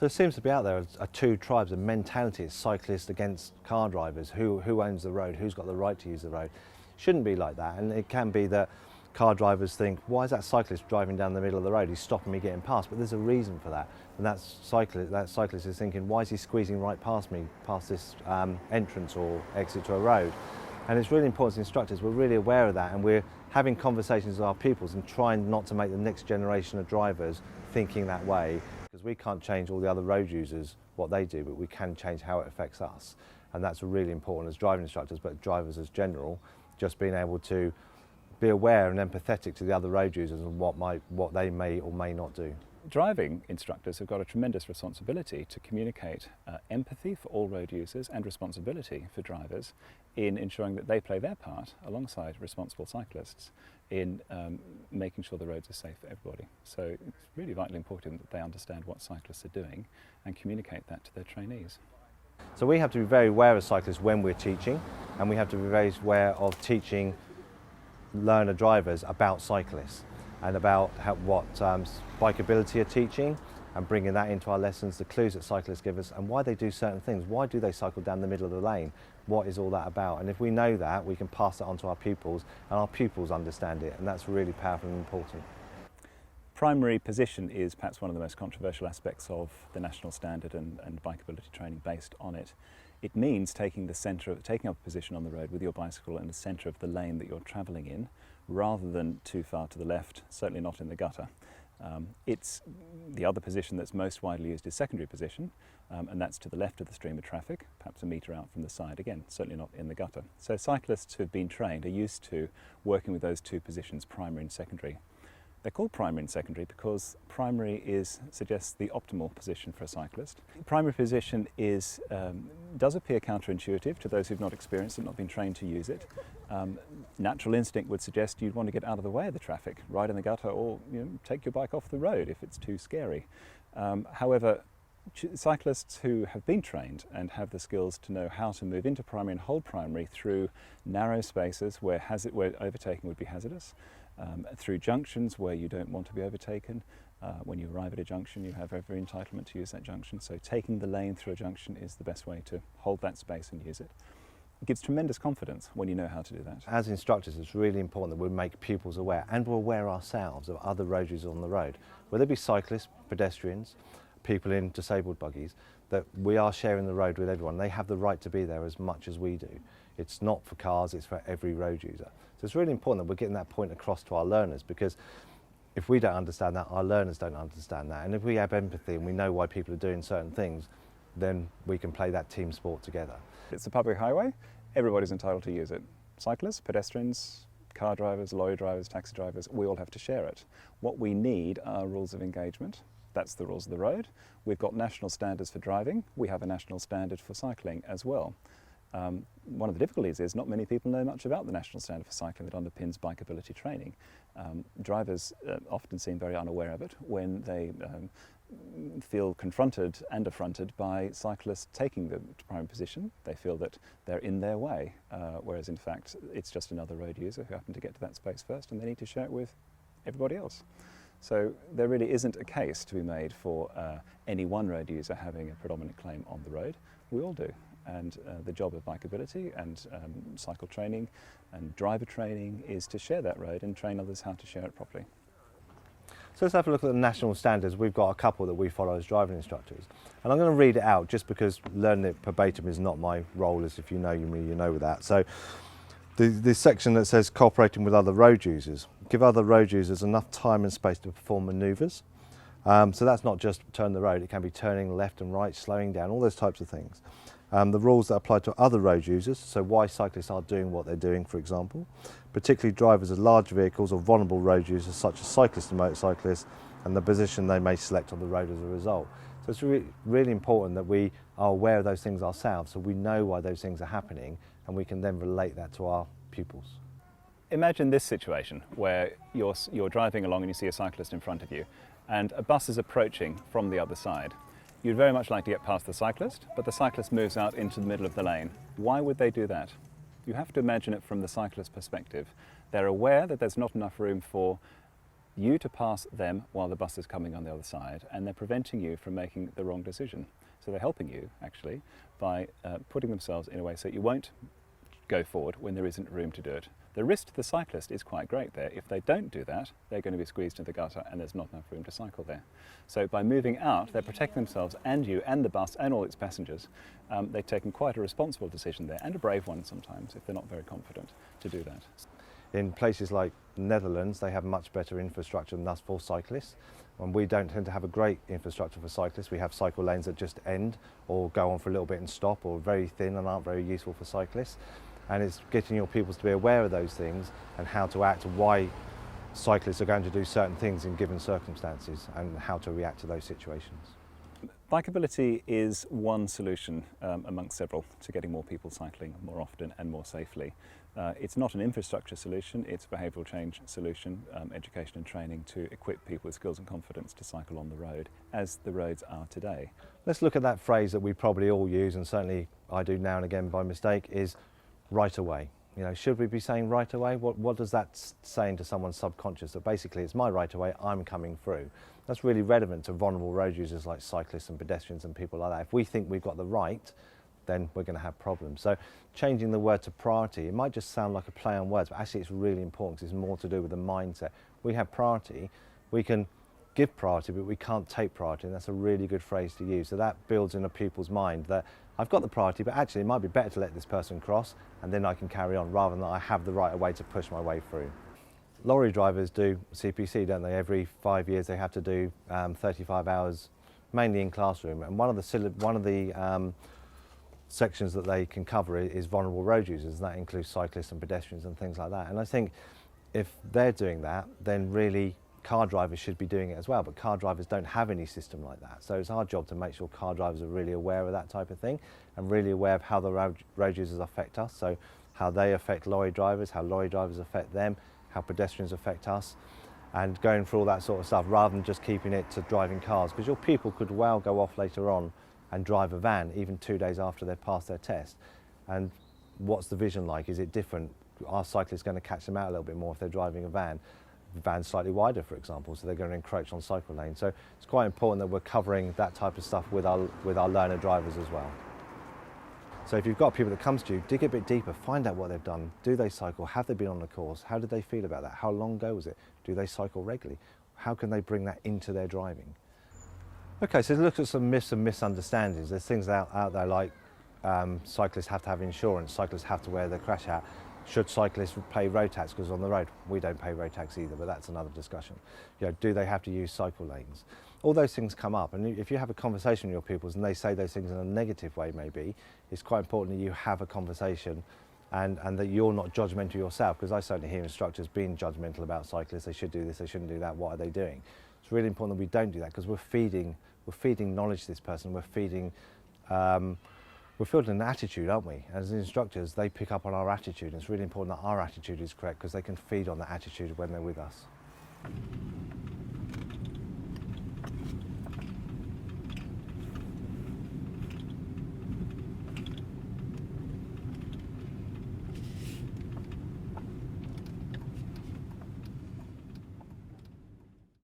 So there seems to be out there are two tribes of mentality. It's cyclists against car drivers. Who owns the road? Who's got the right to use the road? Shouldn't be like that. And it can be that car drivers think, why is that cyclist driving down the middle of the road? He's stopping me getting past. But there's a reason for that. And that cyclist is thinking, why is he squeezing right past me, past this entrance or exit to a road? And it's really important as instructors, we're really aware of that, and we're having conversations with our pupils and trying not to make the next generation of drivers thinking that way, because we can't change all the other road users what they do, but we can change how it affects us. And that's really important as driving instructors, but drivers as general, just being able to be aware and empathetic to the other road users and what they may or may not do. Driving instructors have got a tremendous responsibility to communicate empathy for all road users and responsibility for drivers in ensuring that they play their part alongside responsible cyclists in making sure the roads are safe for everybody. So it's really vitally important that they understand what cyclists are doing and communicate that to their trainees. So we have to be very aware of cyclists when we're teaching, and we have to be very aware of teaching learner drivers about cyclists and about what Bikeability are teaching, and bringing that into our lessons, the clues that cyclists give us and why they do certain things. Why do they cycle down the middle of the lane? What is all that about? And if we know that, we can pass that on to our pupils, and our pupils understand it, and that's really powerful and important. Primary position is perhaps one of the most controversial aspects of the national standard and bikeability training based on it. It means taking up a position on the road with your bicycle in the centre of the lane that you're travelling in, rather than too far to the left, certainly not in the gutter. It's the other position that's most widely used is secondary position, and that's to the left of the stream of traffic, perhaps a metre out from the side, again, certainly not in the gutter. So cyclists who have been trained are used to working with those two positions, primary and secondary. They're called primary and secondary because primary suggests the optimal position for a cyclist. Primary position does appear counterintuitive to those who've not experienced it, not been trained to use it. Natural instinct would suggest you'd want to get out of the way of the traffic, ride in the gutter, or take your bike off the road if it's too scary. However, cyclists who have been trained and have the skills to know how to move into primary and hold primary through narrow spaces where overtaking would be hazardous, through junctions where you don't want to be overtaken. When you arrive at a junction, you have every entitlement to use that junction. So taking the lane through a junction is the best way to hold that space and use it. It gives tremendous confidence when you know how to do that. As instructors, it's really important that we make pupils aware, and we're aware ourselves of other road users on the road, whether it be cyclists, pedestrians, people in disabled buggies, that we are sharing the road with everyone. They have the right to be there as much as we do. It's not for cars, it's for every road user. So it's really important that we're getting that point across to our learners, because if we don't understand that, our learners don't understand that. And if we have empathy and we know why people are doing certain things, then we can play that team sport together. It's a public highway, everybody's entitled to use it. Cyclists, pedestrians, car drivers, lorry drivers, taxi drivers, we all have to share it. What we need are rules of engagement. That's the rules of the road. We've got national standards for driving. We have a national standard for cycling as well. One of the difficulties is not many people know much about the national standard for cycling that underpins bikeability training. Drivers often seem very unaware of it when they feel confronted and affronted by cyclists taking the primary position. They feel that they're in their way, whereas in fact it's just another road user who happened to get to that space first, and they need to share it with everybody else. So there really isn't a case to be made for any one road user having a predominant claim on the road. We all do. And the job of bikeability and cycle training and driver training is to share that road and train others how to share it properly. So let's have a look at the national standards. We've got a couple that we follow as driving instructors. And I'm going to read it out just because learning it verbatim is not my role, as if you know me, you know that. So this section that says cooperating with other road users. Give other road users enough time and space to perform manoeuvres. So that's not just turn the road, it can be turning left and right, slowing down, all those types of things. The rules that apply to other road users, so why cyclists are doing what they're doing, for example, particularly drivers of large vehicles or vulnerable road users such as cyclists and motorcyclists, and the position they may select on the road as a result. So it's really important that we are aware of those things ourselves, so we know why those things are happening, and we can then relate that to our pupils. Imagine this situation where you're driving along and you see a cyclist in front of you, and a bus is approaching from the other side. You'd very much like to get past the cyclist, but the cyclist moves out into the middle of the lane. Why would they do that? You have to imagine it from the cyclist's perspective. They're aware that there's not enough room for you to pass them while the bus is coming on the other side, and they're preventing you from making the wrong decision. So they're helping you, actually, by putting themselves in a way so you won't go forward when there isn't room to do it. The risk to the cyclist is quite great there. If they don't do that, they're going to be squeezed into the gutter and there's not enough room to cycle there. So by moving out, they're protecting themselves and you and the bus and all its passengers. They've taken quite a responsible decision there, and a brave one sometimes if they're not very confident to do that. In places like the Netherlands, they have much better infrastructure than us for cyclists. And we don't tend to have a great infrastructure for cyclists. We have cycle lanes that just end or go on for a little bit and stop, or very thin and aren't very useful for cyclists. And it's getting your pupils to be aware of those things and how to act, and why cyclists are going to do certain things in given circumstances, and how to react to those situations. Bikeability is one solution amongst several to getting more people cycling more often and more safely. It's not an infrastructure solution, it's a behavioural change solution, education and training to equip people with skills and confidence to cycle on the road as the roads are today. Let's look at that phrase that we probably all use, and certainly I do now and again by mistake, is right away. You know, should we be saying right away? What does that say into someone's subconscious? That basically it's my right away, I'm coming through. That's really relevant to vulnerable road users like cyclists and pedestrians and people like that. If we think we've got the right, then we're going to have problems. So changing the word to priority, it might just sound like a play on words, but actually it's really important because it's more to do with the mindset. We have priority, we can give priority, but we can't take priority, and that's a really good phrase to use. So that builds in a pupil's mind that I've got the priority, but actually it might be better to let this person cross and then I can carry on, rather than I have the right of way to push my way through. Lorry drivers do CPC, don't they? Every 5 years they have to do 35 hours, mainly in classroom, and one of the sections that they can cover is vulnerable road users, and that includes cyclists and pedestrians and things like that. And I think if they're doing that, then really car drivers should be doing it as well, but car drivers don't have any system like that. So it's our job to make sure car drivers are really aware of that type of thing, and really aware of how the road users affect us, so how they affect lorry drivers, how lorry drivers affect them, how pedestrians affect us, and going through all that sort of stuff, rather than just keeping it to driving cars, because your pupil could well go off later on and drive a van even 2 days after they've passed their test. And what's the vision like? Is it different? Are cyclists going to catch them out a little bit more if they're driving a van? The van's slightly wider, for example, so they're going to encroach on cycle lanes. So it's quite important that we're covering that type of stuff with our learner drivers as well. So if you've got people that comes to you, dig a bit deeper, find out what they've done. Do they cycle? Have they been on the course? How did they feel about that? How long ago was it? Do they cycle regularly? How can they bring that into their driving? Okay, so look at some myths and misunderstandings. There's things out there like cyclists have to have insurance, cyclists have to wear their crash hat. Should cyclists pay road tax because on the road? We don't pay road tax either, but that's another discussion. You know, do they have to use cycle lanes? All those things come up, and if you have a conversation with your pupils and they say those things in a negative way maybe, it's quite important that you have a conversation and that you're not judgmental yourself, because I certainly hear instructors being judgmental about cyclists. They should do this, they shouldn't do that, what are they doing? It's really important that we don't do that, because we're feeding knowledge to this person, we're feeding an attitude, aren't we? As instructors, they pick up on our attitude, and it's really important that our attitude is correct, because they can feed on that attitude when they're with us.